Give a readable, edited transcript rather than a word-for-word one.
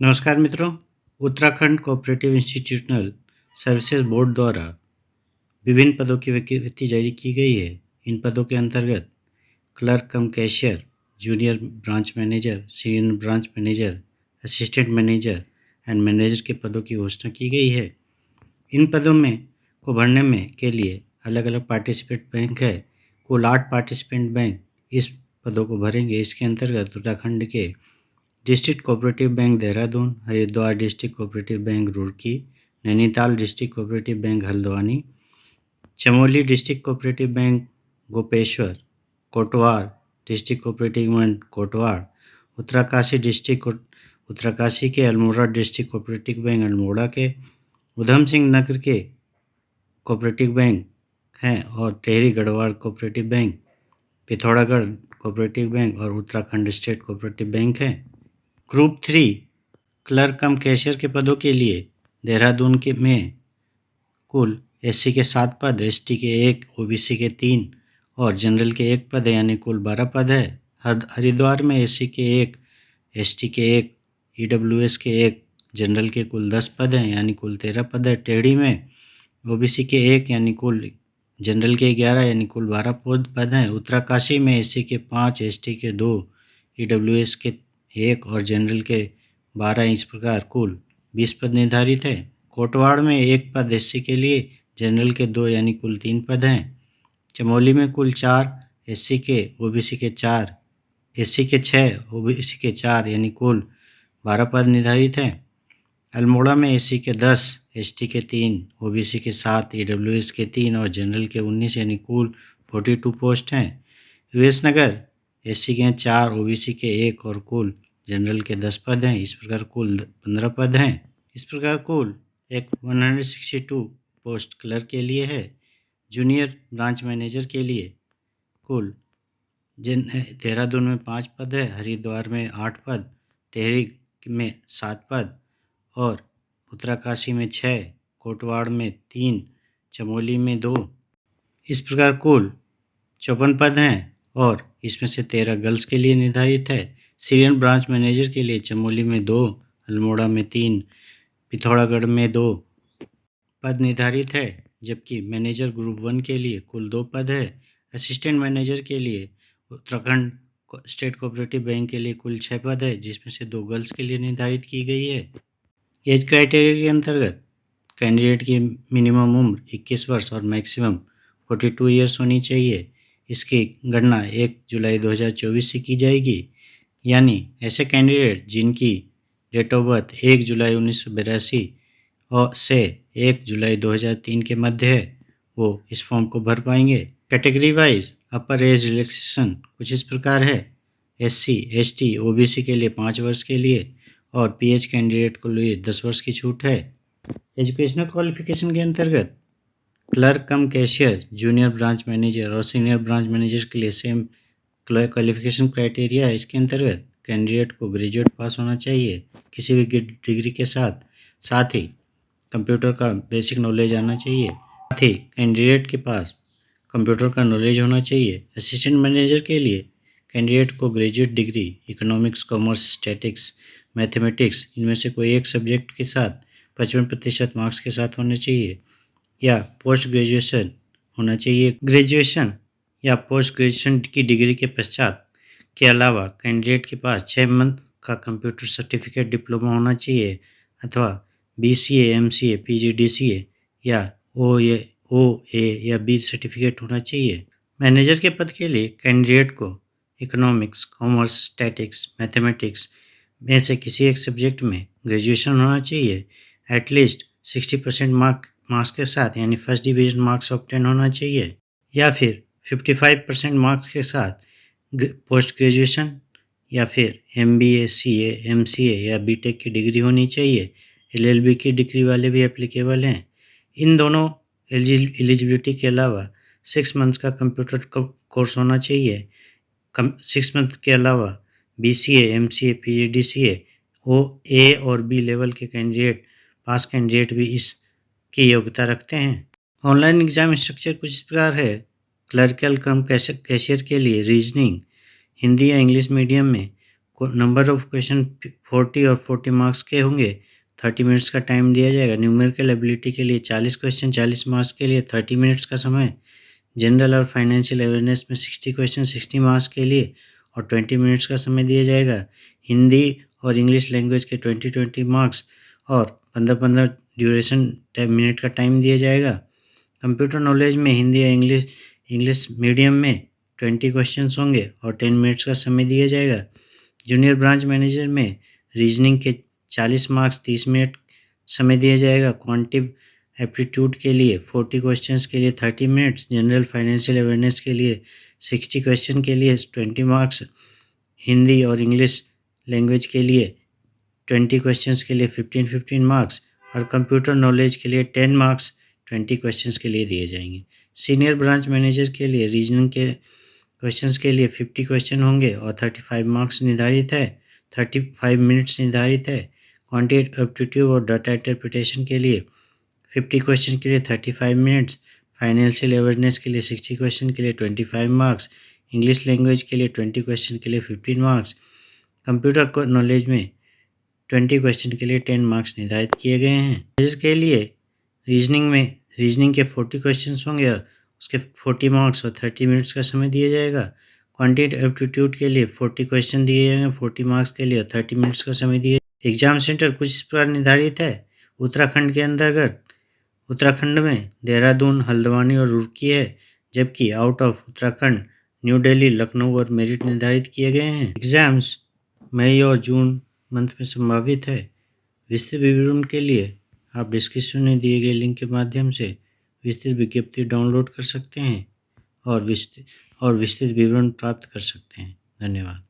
नमस्कार मित्रों। Uttarakhand cooperative institutional services board द्वारा विभिन्न पदों की विज्ञप्ति जारी की गई है। इन पदों के अंतर्गत clerk come cashier, junior branch manager, senior branch manager, assistant manager and manager के पदों की घोषणा की गई है। इन पदों में को भरने में के लिए अलग अलग पार्टिसिपेंट बैंक है। कुल 8 पार्टिसिपेंट बैंक इस पदों को भरेंगे। इसके अंतर्गत उत्तराखंड के district cooperative bank Dehradun, Haridwar district cooperative bank Roorkee, Nainital district cooperative bank Haldwani, Chamoli district cooperative bank Gopeshwar, कोटवार डिस्ट्रिक्ट कोऑपरेटिव बैंक कोटवार, उत्तरकाशी के Almora district cooperative bank Almora के, उधम सिंह नगर के कोऑपरेटिव बैंक हैं और Tehri Garhwal cooperative bank, Pithoragarh cooperative bank और उत्तराखंड स्टेट कोऑपरेटिव बैंक है। ग्रुप 3 क्लर्क कम कैशियर के पदों के लिए देहरादून में कुल एससी के 7 पद, एसटी के 1, ओबीसी के 3 और जनरल के 1 पद है, यानी कुल 12 पद है। हरिद्वार में एससी के 1, एसटी के 1, ईडब्ल्यूएस के 1, जनरल के कुल 10 पद हैं, यानी कुल 13 पद है। टेहरी में ओबीसी के 1, यानी कुल जनरल के 11, यानी कुल 12 पद हैं। उत्तरकाशी में एससी के 5, एसटी के 2, ईडब्ल्यूएस के 1 और जनरल के 12। इस प्रकार कुल 20 पद निर्धारित है। कोटवाड़ में 1 पद एससी के लिए, जनरल के 2, यानी कुल 3 पद हैं। चमोली में कुल 4 एससी के, ओबीसी के 4, एससी के 6, ओबीसी के 4, यानी कुल 12 पद निर्धारित हैं। अल्मोड़ा में एससी के 10, एसटी के 3, ओबीसी के 7, ईडब्ल्यूएस के 3 और जनरल के 19, यानी कुल 42 पोस्ट हैं। यूएस नगर एससी के 4, ओबीसी के 1 और कुल जनरल के 10 पद हैं। इस प्रकार कुल 15 पद हैं। इस प्रकार कुल एक 162 पोस्ट क्लर्क के लिए है। जूनियर ब्रांच मैनेजर के लिए कुल देहरादून में 5 पद है, हरिद्वार में 8 पद, टिहरी में 7 पद और उत्तरकाशी में 6, कोटवाड़ में 3, चमोली में 2। इस प्रकार कुल 54 पद हैं और इसमें से 13 गर्ल्स के लिए निर्धारित है। सीनियर ब्रांच मैनेजर के लिए चमोली में 2, अल्मोड़ा में 3, पिथौरागढ़ में 2 पद निर्धारित है, जबकि मैनेजर ग्रुप 1 के लिए कुल 2 पद है। असिस्टेंट मैनेजर के लिए उत्तराखंड स्टेट कोऑपरेटिव बैंक के लिए कुल 6 पद है, जिसमें से 2 गर्ल्स के लिए निर्धारित की गई है। एज क्राइटेरिया के अंतर्गत कैंडिडेट की मिनिमम उम्र 21 वर्ष और मैक्सिमम 42 ईयर्स होनी चाहिए। इसकी गणना 1 जुलाई 2024 से की जाएगी, यानी ऐसे कैंडिडेट जिनकी डेट ऑफ बर्थ 1 जुलाई 1982 और से 1 जुलाई 2003 के मध्य है, वो इस फॉर्म को भर पाएंगे। कैटेगरी वाइज अपर एज रिलैक्सेशन कुछ इस प्रकार है। एससी, एसटी, ओबीसी के लिए 5 वर्ष के लिए और पीएच कैंडिडेट को लिए 10 वर्ष की छूट है। एजुकेशनल क्वालिफिकेशन के अंतर्गत क्लर्क कम कैशियर, जूनियर ब्रांच मैनेजर और सीनियर ब्रांच मैनेजर के लिए सेम क्वालिफिकेशन क्राइटेरिया है। इसके अंतर्गत कैंडिडेट को ग्रेजुएट पास होना चाहिए किसी भी डिग्री के साथ ही कंप्यूटर का बेसिक नॉलेज आना चाहिए। साथ ही कैंडिडेट के पास कंप्यूटर का नॉलेज होना चाहिए। असिस्टेंट मैनेजर के लिए कैंडिडेट को graduate degree economics, commerce, statics, mathematics इनमें से कोई एक सब्जेक्ट के साथ 55% मार्क्स के साथ होने चाहिए या पोस्ट ग्रेजुएशन होना चाहिए। ग्रेजुएशन या पोस्ट ग्रेजुएशन की डिग्री के पश्चात के अलावा कैंडिडेट के पास 6 मंथ का कंप्यूटर सर्टिफिकेट डिप्लोमा होना चाहिए अथवा बीसीए, एमसीए, पीजीडीसीए या ओए या बी सर्टिफिकेट होना चाहिए। मैनेजर के पद के लिए कैंडिडेट को इकोनॉमिक्स, कॉमर्स, स्टैटिक्स, मैथमेटिक्स में से किसी एक सब्जेक्ट में ग्रेजुएशन होना चाहिए। एटलीस्ट 60% मार्क्स के साथ, यानी फर्स्ट डिवीजन मार्क्स ऑब्टेन होना चाहिए या फिर 55% मार्क्स के साथ पोस्ट ग्रेजुएशन या फिर एमबीए, सीए, एमसीए या बीटेक की डिग्री होनी चाहिए। एलएलबी की डिग्री वाले भी एप्लीकेबल हैं। इन दोनों एलिजिबिलिटी के अलावा 6 मंथ्स का कंप्यूटर कोर्स होना चाहिए। 6 मंथ के अलावा बीसीए, एमसीए, पीजीडीसीए ए और बी लेवल के पास कैंडिडेट भी इसकी योग्यता रखते हैं। ऑनलाइन एग्जाम स्ट्रक्चर कुछ इस प्रकार है। क्लर्कल कम कैशियर के लिए रीजनिंग हिंदी या इंग्लिश मीडियम में नंबर ऑफ क्वेश्चन 40 और 40 मार्क्स के होंगे। 30 मिनट्स का टाइम दिया जाएगा। न्यूमेरिकल एबिलिटी के लिए 40 क्वेश्चन 40 मार्क्स के लिए 30 मिनट्स का समय। जनरल और फाइनेंशियल अवेयरनेस में 60 क्वेश्चन 60 मार्क्स के लिए और 20 मिनट्स का समय दिया जाएगा। हिंदी और इंग्लिश लैंग्वेज के 20 मार्क्स और 15 ड्यूरेशन 10 मिनट का टाइम दिया जाएगा। कंप्यूटर नॉलेज में हिंदी या इंग्लिश मीडियम में 20 क्वेश्चंस होंगे और 10 मिनट्स का समय दिया जाएगा। जूनियर ब्रांच मैनेजर में रीजनिंग के 40 मार्क्स 30 मिनट समय दिया जाएगा। क्वांटिव एप्टीट्यूड के लिए 40 क्वेश्चंस के लिए 30 मिनट्स। जनरल फाइनेंशियल अवेयरनेस के लिए 60 क्वेश्चन के लिए 20 मार्क्स। हिंदी और इंग्लिश लैंग्वेज के लिए 20 क्वेश्चंस के लिए 15 मार्क्स और कंप्यूटर नॉलेज के लिए 10 मार्क्स 20 क्वेश्चंस के लिए दिए जाएंगे। सीनियर ब्रांच मैनेजर के लिए रीजनिंग के क्वेश्चंस के लिए 50 क्वेश्चन होंगे और 35 मार्क्स निर्धारित है। 35 मिनट्स निर्धारित है। क्वांटिटेटिव एप्टीट्यूड और डाटा इंटरप्रिटेशन के लिए 50 क्वेश्चन के लिए 35 मिनट्स। फाइनेंशियल अवेयरनेस के लिए 60 क्वेश्चन के लिए 25 मार्क्स। इंग्लिश लैंग्वेज के लिए 20 क्वेश्चन के लिए 15 मार्क्स। कंप्यूटर नॉलेज में 20 क्वेश्चन के लिए 10 मार्क्स निर्धारित किए गए हैं। इसके लिए रीजनिंग के 40 क्वेश्चंस होंगे, उसके 40 मार्क्स और 30 मिनट्स का समय दिया जाएगा। क्वांटिटेटिव एप्टीट्यूड के लिए 40 क्वेश्चन दिए जाएंगे 40 मार्क्स के लिए और 30 मिनट्स का समय दिए। एग्जाम सेंटर कुछ इस प्रकार निर्धारित है। उत्तराखंड के अंतर्गत उत्तराखंड में देहरादून, हल्द्वानी और रुड़की है, जबकि out of Uttarakhand new Delhi, Lucknow और मेरठ निर्धारित किए गए हैं। एग्जाम्स मई और जून मंथ में संभावित है। विस्तृत विवरण के लिए आप डिस्क्रिप्शन में दिए गए लिंक के माध्यम से विस्तृत विज्ञप्ति डाउनलोड कर सकते हैं और विस्तृत विवरण प्राप्त कर सकते हैं। धन्यवाद।